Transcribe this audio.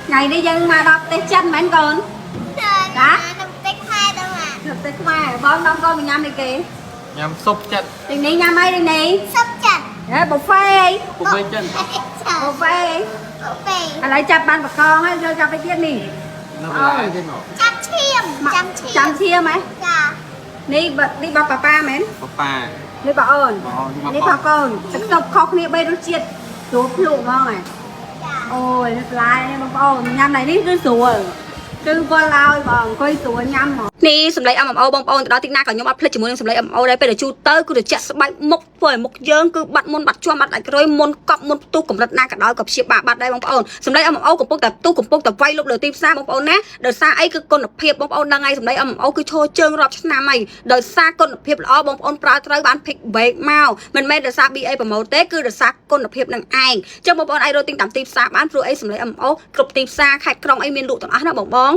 ngày đi dân mà đọc tết chân mấy con đó tết hai đâu mà tết mai bom đông con mình nhâm đi kì nhằm sụp chân đừng đi nhâm ấy đừng đi sắp chặt đấy buffet chân buffet à lấy chặt ban bạc con ấy cho cái chiếc nỉ chăm chia mấy đi bọc papa mấy papa đi bảo ơn đi bảo con tập khóc nè bây nó chiết chuột lụ mong này ôi nó lại bảo ơn nhâm này đi cứ sủa cứ con lao bằng coi sủa nhâm mà នេះសម្លេងអមអូបងប្អូនទៅដល់ទីណាក៏ខ្ញុំអត់ភ្លេចជាមួយនឹងសម្លេងអមអូដែរពេលដែលជូទៅគឺទៅចាក់ស្បែកមុខធ្វើឲ្យមុខយើងគឺបាត់មុនបាត់ជាប់បាត់ដាច់ក្រួយមុនកប់មុនផ្ទុះកម្រិតណាក៏ដោយក៏ព្យាបាលបាត់ដែរបងប្អូនសម្លេងអមអូកំពុងតែផ្ទុះកំពុងតែវាយលុកលើទីផ្សារបងប្អូនណាដោយសារអីគឺគុណភាពបងប្អូនដឹងហើយសម្លេងអមអូគឺឈរជើងរាប់ឆ្នាំហើយដោយសារគុណភាពល្អបងប្អូនប្រើត្រូវបាន pick break មកមិនមែនដោយសារ BA ប្រម៉ូទទេគឺដោយសារគុណភាពនឹងឯងអញ្ចឹងបងប្អូនអាចរកទិញតាមទីផ្សារបានព្រោះអីសម្លេងអមអូគ្រប់ទីផ្សារខេត្តក្រុងអីមានលក់ទាំងអស់ណាបង